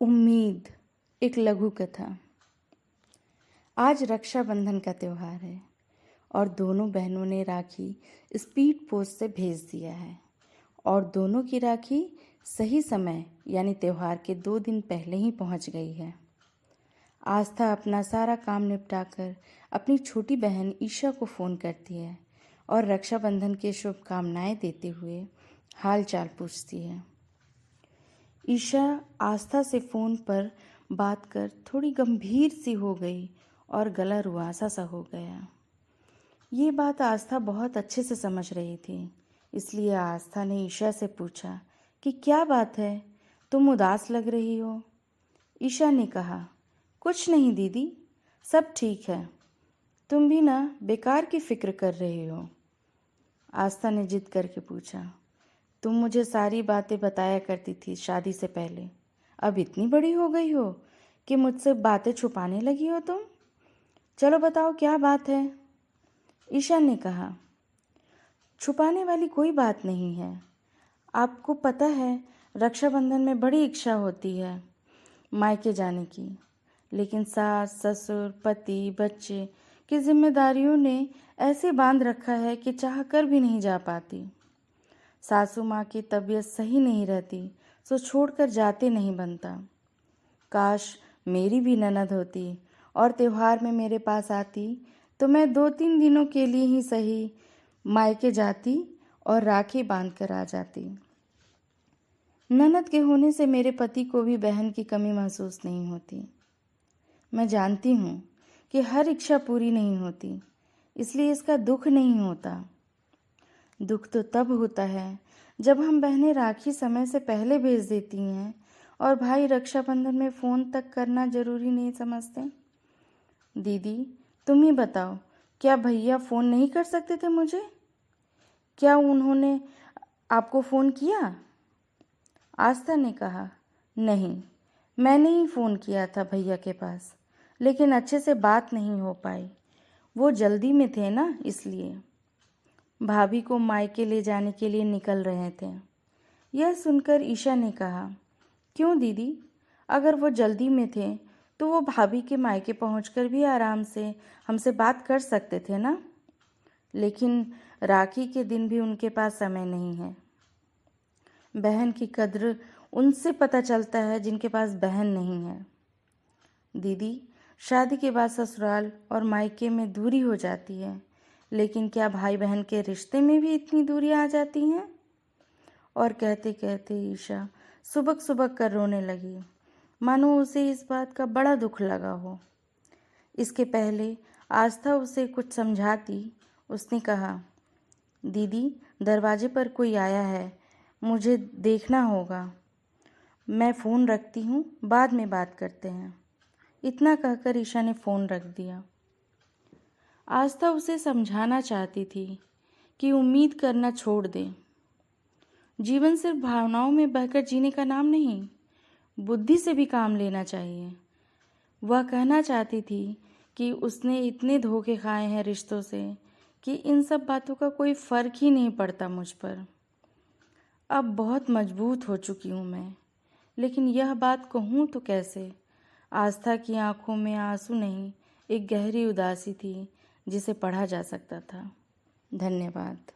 उम्मीद, एक लघु कथा। आज रक्षाबंधन का त्यौहार है और दोनों बहनों ने राखी स्पीड पोस्ट से भेज दिया है और दोनों की राखी सही समय यानी त्यौहार के 2 दिन पहले ही पहुंच गई है। आस्था अपना सारा काम निपटाकर अपनी छोटी बहन ईशा को फ़ोन करती है और रक्षाबंधन की शुभकामनाएं देते हुए हाल चाल पूछती है। ईशा आस्था से फ़ोन पर बात कर थोड़ी गंभीर सी हो गई और गला रुआसा सा हो गया। ये बात आस्था बहुत अच्छे से समझ रही थी, इसलिए आस्था ने ईशा से पूछा कि क्या बात है, तुम उदास लग रही हो। ईशा ने कहा, कुछ नहीं दीदी, सब ठीक है। तुम भी ना बेकार की फिक्र कर रही हो। आस्था ने जिद करके पूछा, तुम मुझे सारी बातें बताया करती थी शादी से पहले, अब इतनी बड़ी हो गई हो कि मुझसे बातें छुपाने लगी हो तुम। चलो बताओ क्या बात है। ईशा ने कहा, छुपाने वाली कोई बात नहीं है। आपको पता है रक्षाबंधन में बड़ी इच्छा होती है मायके जाने की, लेकिन सास ससुर पति बच्चे की जिम्मेदारियों ने ऐसे बांध रखा है कि चाह कर भी नहीं जा पाती। सासू माँ की तबीयत सही नहीं रहती सो छोड़कर जाते नहीं बनता। काश मेरी भी ननद होती और त्योहार में मेरे पास आती तो मैं 2-3 दिनों के लिए ही सही मायके जाती और राखी बांध कर आ जाती। ननद के होने से मेरे पति को भी बहन की कमी महसूस नहीं होती। मैं जानती हूँ कि हर इच्छा पूरी नहीं होती, इसलिए इसका दुख नहीं होता। दुख तो तब होता है जब हम बहनें राखी समय से पहले भेज देती हैं और भाई रक्षाबंधन में फ़ोन तक करना ज़रूरी नहीं समझते। दीदी तुम ही बताओ, क्या भैया फ़ोन नहीं कर सकते थे मुझे? क्या उन्होंने आपको फ़ोन किया? आस्था ने कहा, नहीं, मैंने ही फ़ोन किया था भैया के पास, लेकिन अच्छे से बात नहीं हो पाई। वो जल्दी में थे ना, इसलिए। भाभी को मायके ले जाने के लिए निकल रहे थे। यह सुनकर ईशा ने कहा, क्यों दीदी, अगर वो जल्दी में थे तो वो भाभी के मायके पहुंचकर भी आराम से हमसे बात कर सकते थे ना। लेकिन राखी के दिन भी उनके पास समय नहीं है। बहन की कद्र उनसे पता चलता है जिनके पास बहन नहीं है। दीदी, शादी के बाद ससुराल और मायके में दूरी हो जाती है, लेकिन क्या भाई बहन के रिश्ते में भी इतनी दूरी आ जाती हैं? और कहते कहते ईशा सुबक सुबक कर रोने लगी, मानो उसे इस बात का बड़ा दुख लगा हो। इसके पहले आस्था उसे कुछ समझाती, उसने कहा, दीदी दरवाजे पर कोई आया है, मुझे देखना होगा। मैं फ़ोन रखती हूँ, बाद में बात करते हैं। इतना कहकर ईशा ने फ़ोन रख दिया। आस्था उसे समझाना चाहती थी कि उम्मीद करना छोड़ दे। जीवन सिर्फ भावनाओं में बहकर जीने का नाम नहीं, बुद्धि से भी काम लेना चाहिए। वह कहना चाहती थी कि उसने इतने धोखे खाए हैं रिश्तों से कि इन सब बातों का कोई फ़र्क ही नहीं पड़ता मुझ पर। अब बहुत मजबूत हो चुकी हूँ मैं, लेकिन यह बात कहूँ तो कैसे। आस्था की आंखों में आंसू नहीं, एक गहरी उदासी थी जिसे पढ़ा जा सकता था। धन्यवाद।